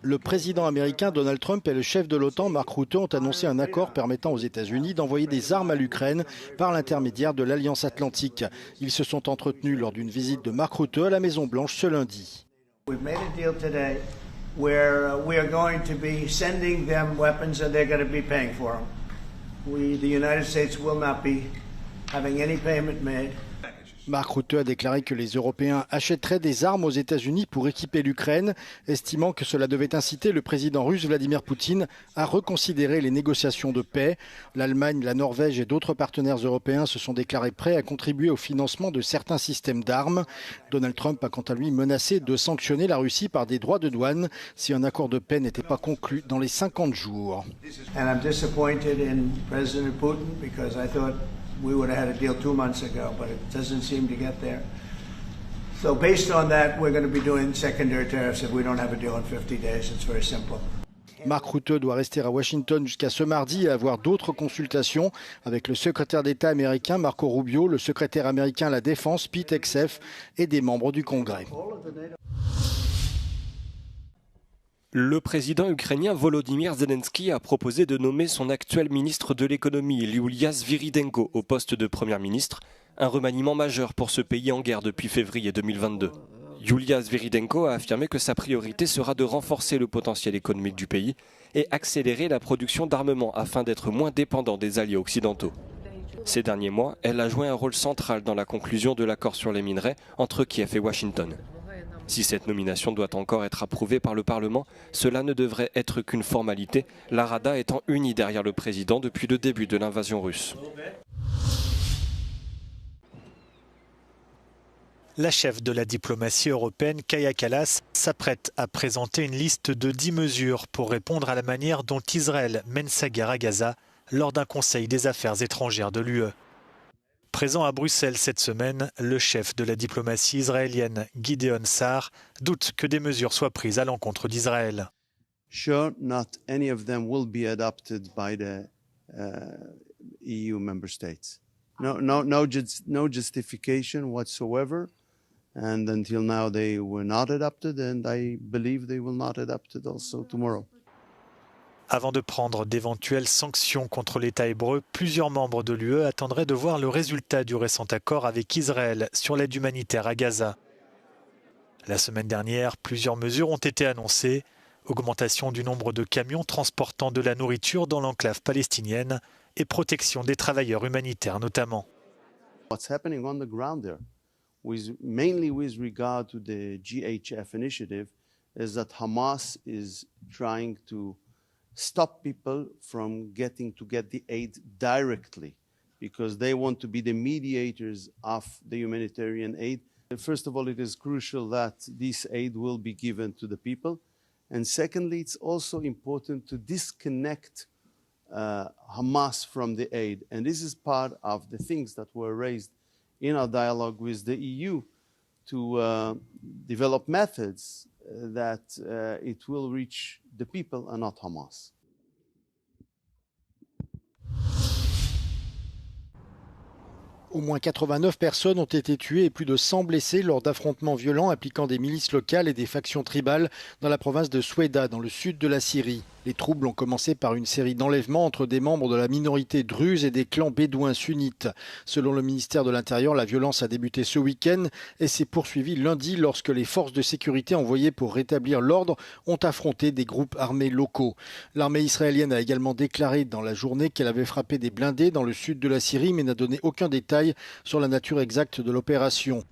Le président américain Donald Trump et le chef de l'OTAN Mark Rutte ont annoncé un accord permettant aux États-Unis d'envoyer des armes à l'Ukraine par l'intermédiaire de l'Alliance Atlantique. Ils se sont entretenus lors d'une visite de Mark Rutte à la Maison-Blanche ce lundi. We've made a deal today where we are going to be sending them weapons and they're going to be paying for them. The United States will not be having any payment made. Mark Rutte a déclaré que les Européens achèteraient des armes aux États-Unis pour équiper l'Ukraine, estimant que cela devait inciter le président russe Vladimir Poutine à reconsidérer les négociations de paix. L'Allemagne, la Norvège et d'autres partenaires européens se sont déclarés prêts à contribuer au financement de certains systèmes d'armes. Donald Trump a quant à lui menacé de sanctionner la Russie par des droits de douane si un accord de paix n'était pas conclu dans les 50 jours. And I'm disappointed in President Putin because I thought we would have had a deal 2 months ago, but it doesn't seem to get there. So based on that, we're going to be doing secondary tariffs if we don't have a deal in 50 days. It's very simple. Mark Rutte doit rester à Washington jusqu'à ce mardi et avoir d'autres consultations avec le secrétaire d'État américain Marco Rubio, le secrétaire américain à la Défense Pete Hegseth et des membres du Congrès. Le président ukrainien Volodymyr Zelensky a proposé de nommer son actuel ministre de l'économie, Yulia Sviridenko, au poste de Premier ministre, un remaniement majeur pour ce pays en guerre depuis février 2022. Yulia Sviridenko a affirmé que sa priorité sera de renforcer le potentiel économique du pays et accélérer la production d'armement afin d'être moins dépendant des alliés occidentaux. Ces derniers mois, elle a joué un rôle central dans la conclusion de l'accord sur les minerais entre Kiev et Washington. Si cette nomination doit encore être approuvée par le Parlement, cela ne devrait être qu'une formalité, la Rada étant unie derrière le président depuis le début de l'invasion russe. La chef de la diplomatie européenne, Kaja Kallas, s'apprête à présenter une liste de 10 mesures pour répondre à la manière dont Israël mène sa guerre à Gaza lors d'un conseil des affaires étrangères de l'UE. Présent à Bruxelles cette semaine, le chef de la diplomatie israélienne, Gideon Sa'ar, doute que des mesures soient prises à l'encontre d'Israël. Sure, not any of them will be adopted by the EU member states. No justification whatsoever. And until now, they were not adopted, and I believe they will not adopt it also tomorrow. Avant de prendre d'éventuelles sanctions contre l'État hébreu, plusieurs membres de l'UE attendraient de voir le résultat du récent accord avec Israël sur l'aide humanitaire à Gaza. La semaine dernière, plusieurs mesures ont été annoncées. Augmentation du nombre de camions transportant de la nourriture dans l'enclave palestinienne et protection des travailleurs humanitaires notamment. What's happening on the ground there, mainly with regard to the GHF initiative, is that Hamas is trying to stop people from get the aid directly because they want to be the mediators of the humanitarian aid. First of all, it is crucial that this aid will be given to the people. And secondly, it's also important to disconnect Hamas from the aid. And this is part of the things that were raised in our dialogue with the EU to develop methods that it will reach the people and not Hamas. Au moins 89 personnes ont été tuées et plus de 100 blessées lors d'affrontements violents impliquant des milices locales et des factions tribales dans la province de Soueïda, dans le sud de la Syrie. Les troubles ont commencé par une série d'enlèvements entre des membres de la minorité druze et des clans bédouins sunnites. Selon le ministère de l'Intérieur, la violence a débuté ce week-end et s'est poursuivie lundi lorsque les forces de sécurité envoyées pour rétablir l'ordre ont affronté des groupes armés locaux. L'armée israélienne a également déclaré dans la journée qu'elle avait frappé des blindés dans le sud de la Syrie mais n'a donné aucun détail sur la nature exacte de l'opération.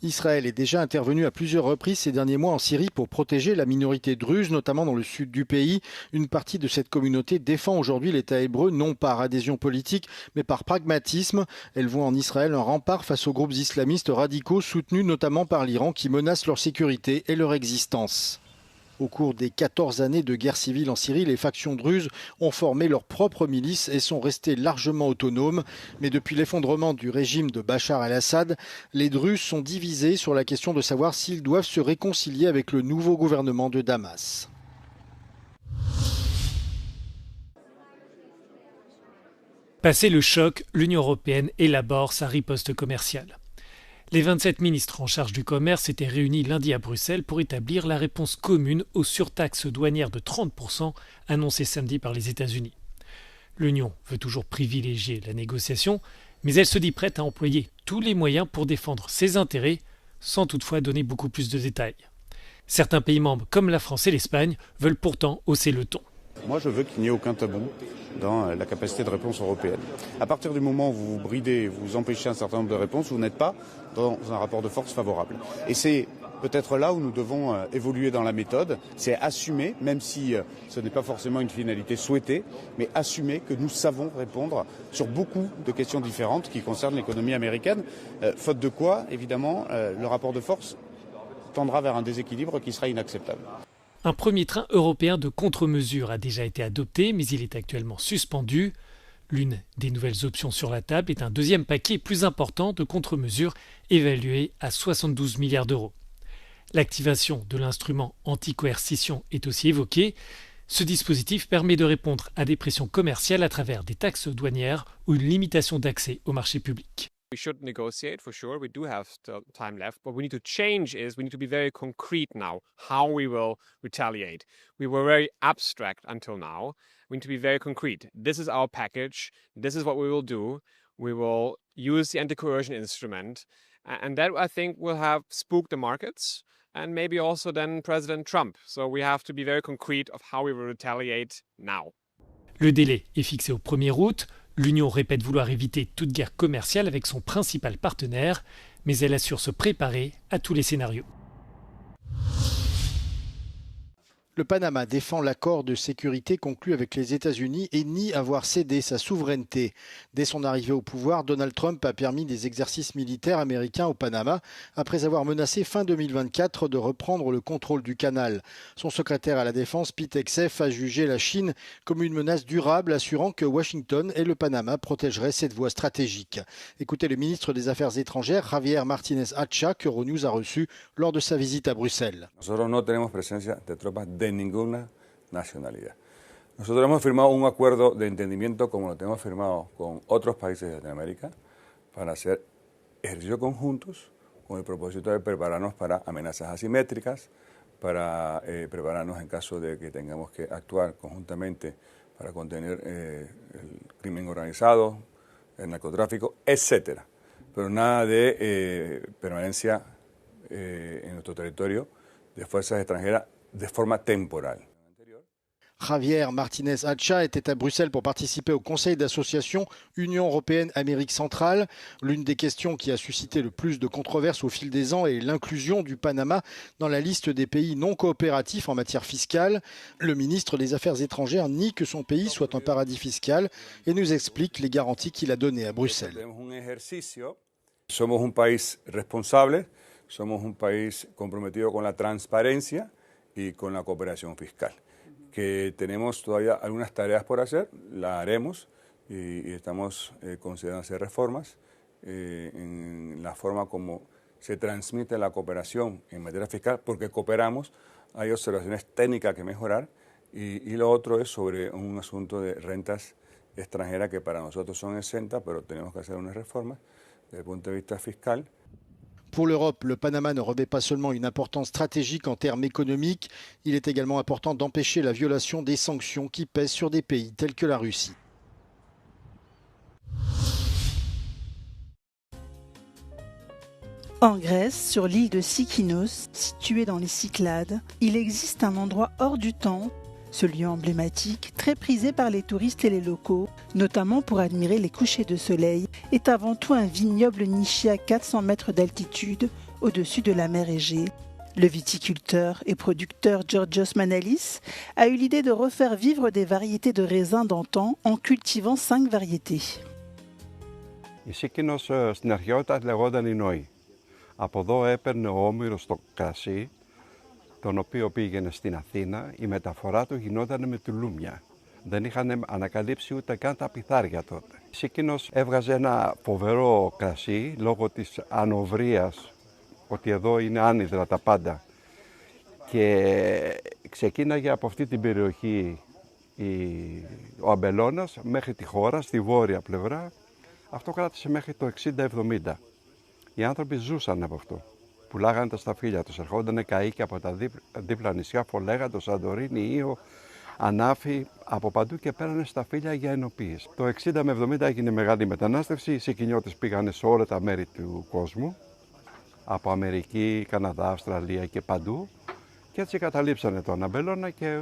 Israël est déjà intervenu à plusieurs reprises ces derniers mois en Syrie pour protéger la minorité druze, notamment dans le sud du pays. Une partie de cette communauté défend aujourd'hui l'État hébreu, non par adhésion politique, mais par pragmatisme. Elle voit en Israël un rempart face aux groupes islamistes radicaux soutenus notamment par l'Iran qui menacent leur sécurité et leur existence. Au cours des 14 années de guerre civile en Syrie, les factions druzes ont formé leur propre milice et sont restées largement autonomes. Mais depuis l'effondrement du régime de Bachar el-Assad, les Druzes sont divisés sur la question de savoir s'ils doivent se réconcilier avec le nouveau gouvernement de Damas. Passé le choc, l'Union européenne élabore sa riposte commerciale. Les 27 ministres en charge du commerce s'étaient réunis lundi à Bruxelles pour établir la réponse commune aux surtaxes douanières de 30% annoncées samedi par les États-Unis. L'Union veut toujours privilégier la négociation, mais elle se dit prête à employer tous les moyens pour défendre ses intérêts, sans toutefois donner beaucoup plus de détails. Certains pays membres, comme la France et l'Espagne, veulent pourtant hausser le ton. Moi, je veux qu'il n'y ait aucun tabou dans la capacité de réponse européenne. À partir du moment où vous vous bridez, vous empêchez un certain nombre de réponses, vous n'êtes pas dans un rapport de force favorable. Et c'est peut-être là où nous devons évoluer dans la méthode, c'est assumer, même si ce n'est pas forcément une finalité souhaitée, mais assumer que nous savons répondre sur beaucoup de questions différentes qui concernent l'économie américaine, faute de quoi, évidemment, le rapport de force tendra vers un déséquilibre qui sera inacceptable. Un premier train européen de contre-mesures a déjà été adopté, mais il est actuellement suspendu. L'une des nouvelles options sur la table est un deuxième paquet plus important de contre-mesures évalué à 72 milliards d'euros. L'activation de l'instrument anti-coercition est aussi évoquée. Ce dispositif permet de répondre à des pressions commerciales à travers des taxes douanières ou une limitation d'accès au marché public. We should negotiate for sure. We do have still time left. What we need to change is we need to be very concrete now how we will retaliate. We were very abstract until now. We need to be very concrete. This is our package. This is what we will do. We will use the anti-coercion instrument. And that, I think, will have spooked the markets and maybe also then President Trump. So we have to be very concrete of how we will retaliate now. Le délai est fixé au 1er août. L'Union répète vouloir éviter toute guerre commerciale avec son principal partenaire, mais elle assure se préparer à tous les scénarios. Le Panama défend l'accord de sécurité conclu avec les États-Unis et nie avoir cédé sa souveraineté. Dès son arrivée au pouvoir, Donald Trump a permis des exercices militaires américains au Panama après avoir menacé fin 2024 de reprendre le contrôle du canal. Son secrétaire à la Défense, Pete Hegseth, a jugé la Chine comme une menace durable, assurant que Washington et le Panama protégeraient cette voie stratégique. Écoutez le ministre des Affaires étrangères, Javier Martínez-Acha, qu'Euronews a reçu lors de sa visite à Bruxelles. De ninguna nacionalidad. Nosotros hemos firmado un acuerdo de entendimiento como lo tenemos firmado con otros países de Latinoamérica para hacer ejercicios conjuntos con el propósito de prepararnos para amenazas asimétricas, para prepararnos en caso de que tengamos que actuar conjuntamente para contener el crimen organizado, el narcotráfico, etc. Pero nada de permanencia en nuestro territorio de fuerzas extranjeras de forma temporal. Javier Martínez-Acha était à Bruxelles pour participer au Conseil d'association Union européenne-Amérique centrale. L'une des questions qui a suscité le plus de controverses au fil des ans est l'inclusion du Panama dans la liste des pays non coopératifs en matière fiscale. Le ministre des Affaires étrangères nie que son pays soit un paradis fiscal et nous explique les garanties qu'il a données à Bruxelles. Somos un país responsable, somos un país comprometido con la transparencia y con la cooperación fiscal. Que tenemos todavía algunas tareas por hacer, las haremos y estamos considerando hacer reformas en la forma como se transmite la cooperación en materia fiscal, porque cooperamos, hay observaciones técnicas que mejorar y lo otro es sobre un asunto de rentas extranjeras que para nosotros son exentas, pero tenemos que hacer unas reformas desde el punto de vista fiscal. Pour l'Europe, le Panama ne revêt pas seulement une importance stratégique en termes économiques, il est également important d'empêcher la violation des sanctions qui pèsent sur des pays tels que la Russie. En Grèce, sur l'île de Sikinos, située dans les Cyclades, il existe un endroit hors du temps. Ce lieu emblématique, très prisé par les touristes et les locaux, notamment pour admirer les couchers de soleil, est avant tout un vignoble niché à 400 mètres d'altitude, au-dessus de la mer Égée. Le viticulteur et producteur Georgios Manalis a eu l'idée de refaire vivre des variétés de raisins d'antan en cultivant 5 variétés. Η Σίκινος στην αρχαιότητα λεγόταν Ινόη. Από εδώ έπαιρνε ο Όμηρος το κρασί, τον οποίο πήγαινε στην Αθήνα, η μεταφορά του γινόταν με τουλούμια. Δεν είχαν ανακαλύψει ούτε καν τα πιθάρια τότε. Η Σίκινος έβγαζε ένα φοβερό κρασί λόγω της ανοβρίας, ότι εδώ είναι άνυδρα τα πάντα. Και ξεκίναγε από αυτή την περιοχή ο αμπελώνας μέχρι τη χώρα, στη βόρεια πλευρά. Αυτό κράτησε μέχρι το 60-70. Οι άνθρωποι ζούσαν από αυτό. Πουλάγανε τα σταφύλια τους, ερχόντανε καΐκια από τα δίπλα νησιά, Φολέγα, το Σαντορίνι, Ήο, Ανάφη, από παντού και πέρανε σταφύλια για ενοποίηση. Το 60 με 70 έγινε μεγάλη μετανάστευση, οι Σικινιώτες πήγανε σε όλα τα μέρη του κόσμου, από Αμερική, Καναδά, Αυστραλία και παντού, και έτσι καταλήψανε το Αναμπελώνα και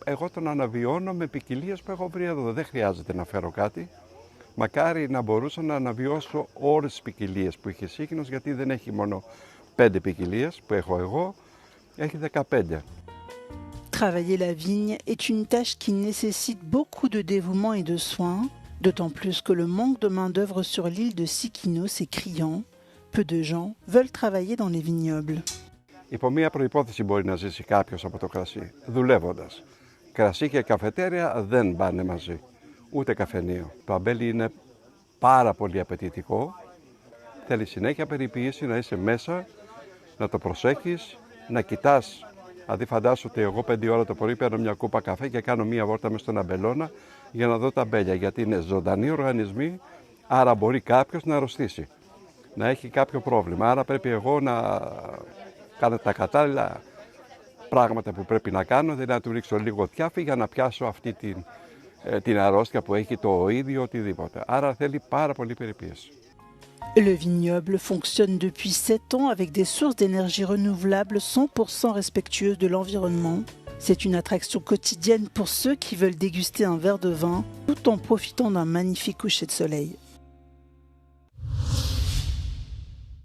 εγώ τον αναβιώνω με ποικιλίες που έχω βρει εδώ. Δεν χρειάζεται να φέρω κάτι. Μακάρι να μπορούσα να αναβιώσω όλες τις ποικιλίες που είχε Σίκινος, γιατί δεν έχει μόνο 5 ποικιλίες που έχω εγώ, έχει 15. Travailler la vigne est une tâche qui nécessite beaucoup de dévouement et de soins, d'autant plus que le manque de main-d'œuvre sur l'île de Sikinos est criant. Peu de gens veulent travailler dans les vignobles. Υπό μία προϋπόθεση μπορεί να ζήσει κάποιος από το κρασί, δουλεύοντας. Κρασί και καφετέρια δεν πάνε μαζί, ούτε καφενείο. Το αμπέλι είναι πάρα πολύ απαιτητικό, θέλει συνέχεια περιποίηση, να είσαι μέσα, να το προσέχεις, να κοιτάς. Δηλαδή φαντάσου ότι εγώ 5 ώρα το πρωί παίρνω μια κούπα καφέ και κάνω μια βόλτα μες στον αμπελώνα για να δω τα αμπέλια, γιατί είναι ζωντανοί οργανισμοί, άρα μπορεί κάποιος να αρρωστήσει, να έχει κάποιο πρόβλημα. Άρα πρέπει εγώ να κάνω τα κατάλληλα πράγματα που πρέπει να κάνω, δηλαδή να του ρίξω λίγο τιάφι για να πιάσω αυτή την αρρώστια που έχει το ίδιο οτιδήποτε. Άρα θέλει πάρα πολύ περιποίηση. Le vignoble fonctionne depuis 7 ans avec des sources d'énergie renouvelables 100% respectueuses de l'environnement. C'est une attraction quotidienne pour ceux qui veulent déguster un verre de vin tout en profitant d'un magnifique coucher de soleil.